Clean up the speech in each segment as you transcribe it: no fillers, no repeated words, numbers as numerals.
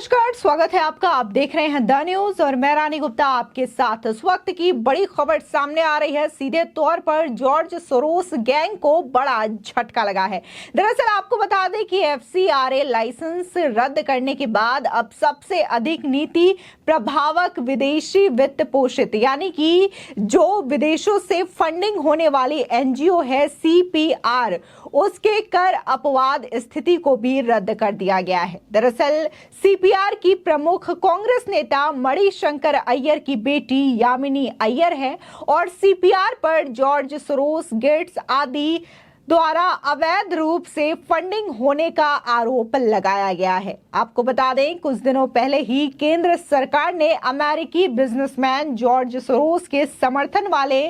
नमस्कार, स्वागत है आपका। आप देख रहे हैं द न्यूज और मैं रानी गुप्ता आपके साथ। इस वक्त की बड़ी खबर सामने आ रही है। सीधे तौर पर जॉर्ज सोरोस गैंग को बड़ा झटका लगा है। दरअसल आपको बता दें कि एफसीआरए लाइसेंस रद्द करने के बाद अब सबसे अधिक नीति प्रभावक विदेशी वित्त पोषित यानी कि जो विदेशों से फंडिंग होने वाली एनजीओ है सीपीआर, उसके कर अपवाद स्थिति को भी रद्द कर दिया गया है। दरअसल सीपीआर की प्रमुख कांग्रेस नेता मणिशंकर अय्यर की बेटी यामिनी अय्यर है और सीपीआर पर जॉर्ज सोरोस, गेट्स आदि द्वारा अवैध रूप से फंडिंग होने का आरोप लगाया गया है। आपको बता दें, कुछ दिनों पहले ही केंद्र सरकार ने अमेरिकी बिजनेसमैन जॉर्ज सोरोस के समर्थन वाले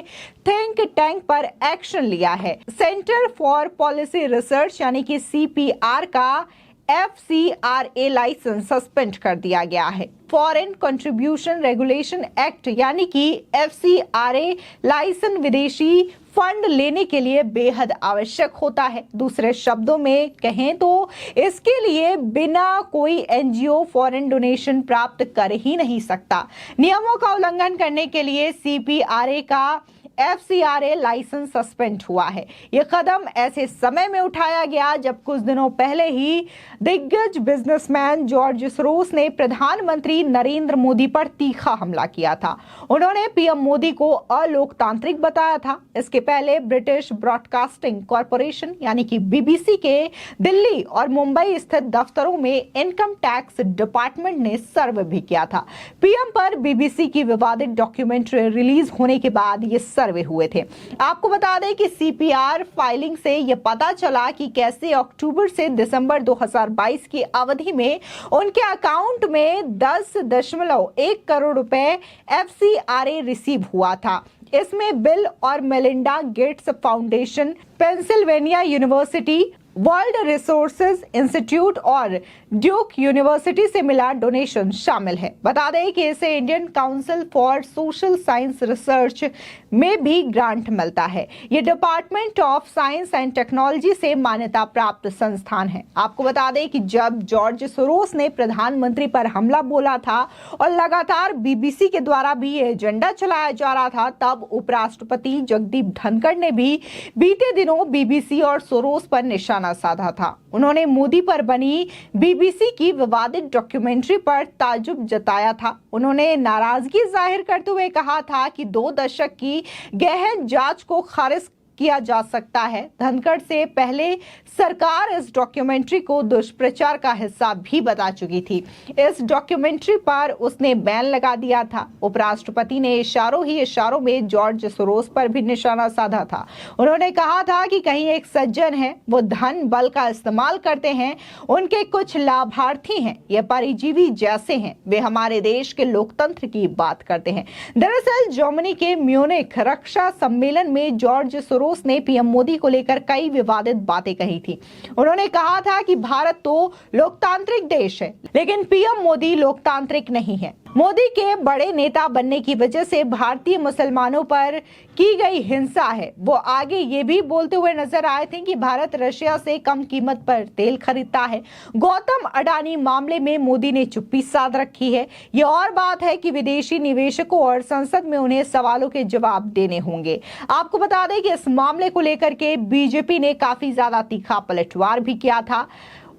थिंक टैंक पर एक्शन लिया है। सेंटर फॉर पॉलिसी रिसर्च यानी कि सीपीआर का एफसीआरए लाइसेंस सस्पेंड कर दिया गया है। फॉरेन कंट्रीब्यूशन रेगुलेशन एक्ट यानी कि एफसीआरए लाइसेंस विदेशी फंड लेने के लिए बेहद आवश्यक होता है। दूसरे शब्दों में कहें तो इसके लिए बिना कोई एनजीओ फॉरेन डोनेशन प्राप्त कर ही नहीं सकता। नियमों का उल्लंघन करने के लिए सीपीआरए का एफसीआरए लाइसेंस सस्पेंड हुआ है। यह कदम ऐसे समय में उठाया गया जब कुछ दिनों पहले ही दिग्गज बिजनेसमैन जॉर्ज सोरोस ने प्रधानमंत्री नरेंद्र मोदी पर तीखा हमला किया था। उन्होंने पीएम मोदी को अलोकतांत्रिक बताया था। इसके पहले ब्रिटिश ब्रॉडकास्टिंग कॉरपोरेशन यानी कि बीबीसी के दिल्ली और मुंबई स्थित दफ्तरों में इनकम टैक्स डिपार्टमेंट ने सर्वे भी किया था। पीएम पर बीबीसी की विवादित डॉक्यूमेंट्री रिलीज होने के बाद ये सर्वे हुए थे। आपको बता दें कि सीपीआर फाइलिंग से यह पता चला कि कैसे अक्टूबर से दिसंबर 2022 की अवधि में उनके अकाउंट में 10.1 करोड़ रुपए एफसीआरए रिसीव हुआ था। इसमें बिल और Melinda Gates foundation, Pennsylvania university, world resources institute और ड्यूक यूनिवर्सिटी से मिला डोनेशन शामिल है। बता दें कि इसे Indian council for social science research में भी ग्रांट मिलता है। ये department of science and technology से मान्यता प्राप्त संस्थान है। आपको बता दें कि जब जॉर्ज सोरोस ने प्रधानमंत्री पर हमला बोला था और लगातार बीबीसी के द्वारा भी एजेंडा चलाया जा रहा था, तब उपराष्ट्रपति जगदीप धनखड़ ने भी बीते दिनों बीबीसी और सोरोस पर निशाना साधा था। उन्होंने मोदी पर बनी बीबीसी की विवादित डॉक्यूमेंट्री पर ताज्जुब जताया था। उन्होंने नाराजगी जाहिर करते हुए कहा था कि 2 दशक की गहन जांच को खारिज किया जा सकता है। धनखड़ से पहले सरकार इस डॉक्यूमेंट्री को दुष्प्रचार का हिस्सा भी बता चुकी थी। इस डॉक्यूमेंट्री पर उसने बैन लगा दिया था। उपराष्ट्रपति ने इशारों में जॉर्ज सोरोस पर भी निशाना साधा था। उन्होंने कहा था कि कहीं एक सज्जन है, वो धन बल का इस्तेमाल करते हैं, उनके कुछ लाभार्थी हैं, ये परिजीवी जैसे हैं, वे हमारे देश के लोकतंत्र की बात करते हैं। दरअसल जर्मनी के म्यूनिख रक्षा सम्मेलन में जॉर्ज सोरोस ने पीएम मोदी को लेकर कई विवादित बातें कही थी। उन्होंने कहा था कि भारत तो लोकतांत्रिक देश है, लेकिन पीएम मोदी लोकतांत्रिक नहीं है। मोदी के बड़े नेता बनने की वजह से भारतीय मुसलमानों पर की गई हिंसा है। वो आगे ये भी बोलते हुए नजर आए थे कि भारत रशिया से कम कीमत पर तेल खरीदता है। गौतम अडानी मामले में मोदी ने चुप्पी साध रखी है। ये और बात है कि विदेशी निवेशकों और संसद में उन्हें सवालों के जवाब देने होंगे। आपको बता दें कि इस मामले को लेकर के बीजेपी ने काफी ज्यादा तीखा पलटवार भी किया था।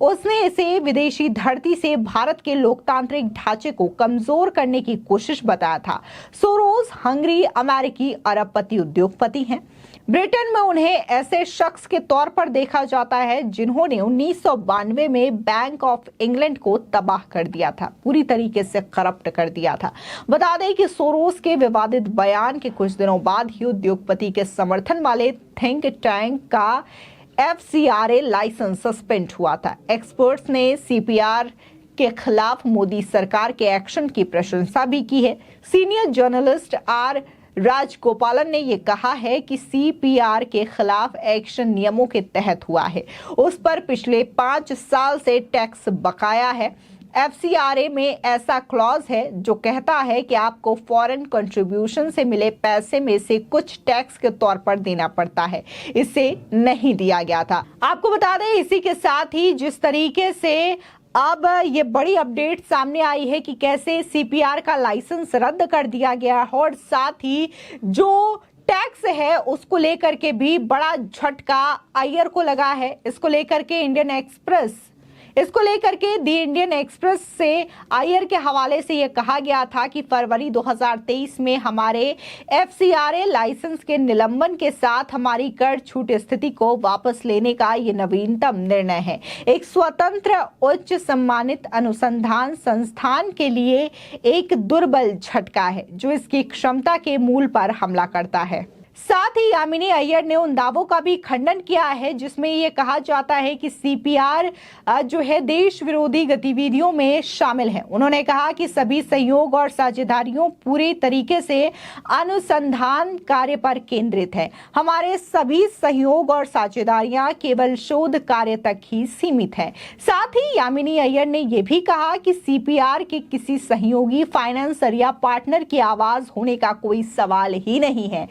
उसने इसे विदेशी धरती से भारत के लोकतांत्रिक ढांचे को कमजोर करने की कोशिश बताया था। सोरोस हंगरी अमेरिकी अरबपति उद्योगपति हैं। ब्रिटेन में उन्हें ऐसे शख्स के तौर पर देखा जाता है जिन्होंने 1992 में बैंक ऑफ इंग्लैंड को तबाह कर दिया था, पूरी तरीके से करप्ट कर दिया था। बता दें कि सोरोस के विवादित बयान के कुछ दिनों बाद ही उद्योगपति के समर्थन वाले थिंक टैंक का एफसीआरए लाइसेंस सस्पेंड हुआ था। एक्सपर्ट्स ने सीपीआर के खिलाफ मोदी सरकार के एक्शन की प्रशंसा भी की है। सीनियर जर्नलिस्ट आर राजगोपालन ने यह कहा है कि सीपीआर के खिलाफ एक्शन नियमों के तहत हुआ है। उस पर पिछले 5 साल से टैक्स बकाया है। एफसीआरए में ऐसा क्लॉज है जो कहता है कि आपको फॉरेन कंट्रीब्यूशन से मिले पैसे में से कुछ टैक्स के तौर पर देना पड़ता है। इसे नहीं दिया गया था। आपको बता दें, इसी के साथ ही जिस तरीके से अब ये बड़ी अपडेट सामने आई है कि कैसे सीपीआर का लाइसेंस रद्द कर दिया गया और साथ ही जो टैक्स है उसको लेकर के भी बड़ा झटका अय्यर को लगा है। इसको लेकर के दी इंडियन एक्सप्रेस से अय्यर के हवाले से यह कहा गया था कि फरवरी 2023 में हमारे एफसीआरए लाइसेंस के निलंबन के साथ हमारी कर छूट स्थिति को वापस लेने का ये नवीनतम निर्णय है। एक स्वतंत्र उच्च सम्मानित अनुसंधान संस्थान के लिए एक दुर्बल झटका है जो इसकी क्षमता के मूल पर हमला करता है। साथ ही यामिनी अय्यर ने उन दावों का भी खंडन किया है जिसमें यह कहा जाता है कि सीपीआर जो है देश विरोधी गतिविधियों में शामिल है। उन्होंने कहा कि सभी सहयोग और साझेदारियों पूरे तरीके से अनुसंधान कार्य पर केंद्रित है। हमारे सभी सहयोग और साझेदारियां केवल शोध कार्य तक ही सीमित है। साथ ही यामिनी अय्यर ने यह भी कहा कि सीपीआर के किसी सहयोगी, फाइनेंसर या पार्टनर की आवाज होने का कोई सवाल ही नहीं है।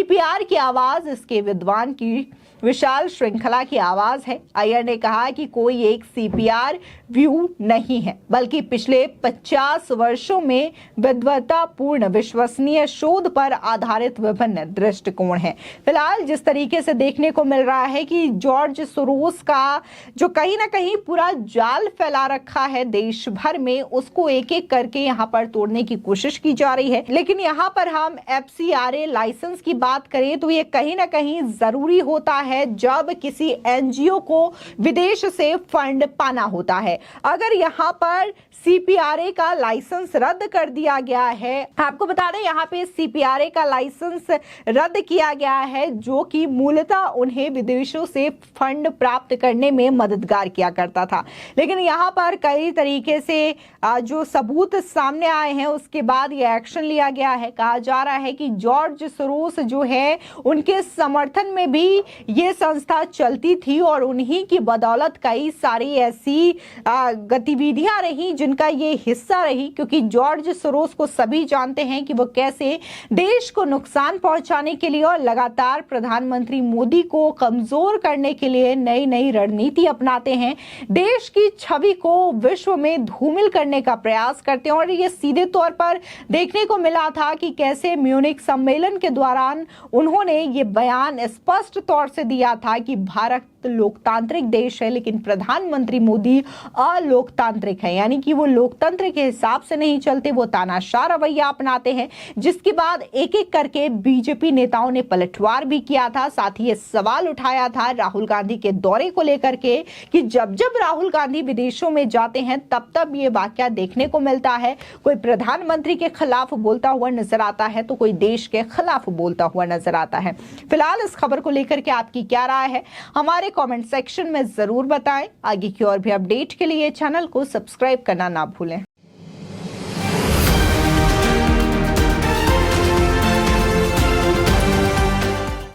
सीपीआर की आवाज इसके विद्वान की विशाल श्रृंखला की आवाज है। अय्यर ने कहा कि कोई एक सीपीआर व्यू नहीं है बल्कि पिछले 50 वर्षों में विद्वतापूर्ण विश्वसनीय शोध पर आधारित विभिन्न दृष्टिकोण है। फिलहाल जिस तरीके से देखने को मिल रहा है कि जॉर्ज सोरोस का जो कहीं ना कहीं पूरा जाल फैला रखा है देश भर में, उसको एक एक करके यहाँ पर तोड़ने की कोशिश की जा रही है। लेकिन यहाँ पर हम एफसीआरए लाइसेंस की बात करें तो ये कहीं ना कहीं जरूरी होता है जब किसी एनजीओ को विदेश से फंड पाना होता है। अगर यहाँ पर सीपीआरए का लाइसेंस रद्द कर दिया गया है, आपको बता दें यहाँ पे सीपीआरए का लाइसेंस रद्द किया गया है जो कि मूलतः उन्हें विदेशों से फंड प्राप्त करने में मददगार किया करता था। लेकिन यहाँ पर कई तरीके से जो सबूत सामने आए हैं उसके बाद यह एक्शन लिया गया है। कहा जा रहा है कि जॉर्ज सोरोस जो है उनके समर्थन में भी ये संस्था चलती थी और उन्हीं की बदौलत कई सारी ऐसी गतिविधियां रही जिनका ये हिस्सा रही, क्योंकि जॉर्ज सोरोस को सभी जानते हैं कि वो कैसे देश को नुकसान पहुंचाने के लिए और लगातार प्रधानमंत्री मोदी को कमजोर करने के लिए नई नई रणनीति अपनाते हैं, देश की छवि को विश्व में धूमिल करने का प्रयास करते हैं। और ये सीधे तौर पर देखने को मिला था कि कैसे म्यूनिक सम्मेलन के दौरान उन्होंने ये बयान स्पष्ट तौर से दिया था कि भारत लोकतांत्रिक देश है लेकिन प्रधानमंत्री मोदी अलोकतांत्रिक है, यानी कि वो लोकतंत्र के हिसाब से नहीं चलते, वो तानाशाह रवैया अपनाते हैं। जिसके बाद एक एक करके बीजेपी नेताओं ने पलटवार भी किया था। साथ ही ये सवाल उठाया था राहुल गांधी के दौरे को लेकर के कि जब जब राहुल गांधी विदेशों में जाते हैं तब तब ये वाकया देखने को मिलता है, कोई प्रधानमंत्री के खिलाफ बोलता हुआ नजर आता है तो कोई देश के खिलाफ बोलता हुआ नजर आता है। फिलहाल इस खबर को लेकर के आपकी क्या राय है हमारे कमेंट सेक्शन में जरूर बताएं। आगे की और भी अपडेट के लिए चैनल को सब्सक्राइब करना ना भूलें।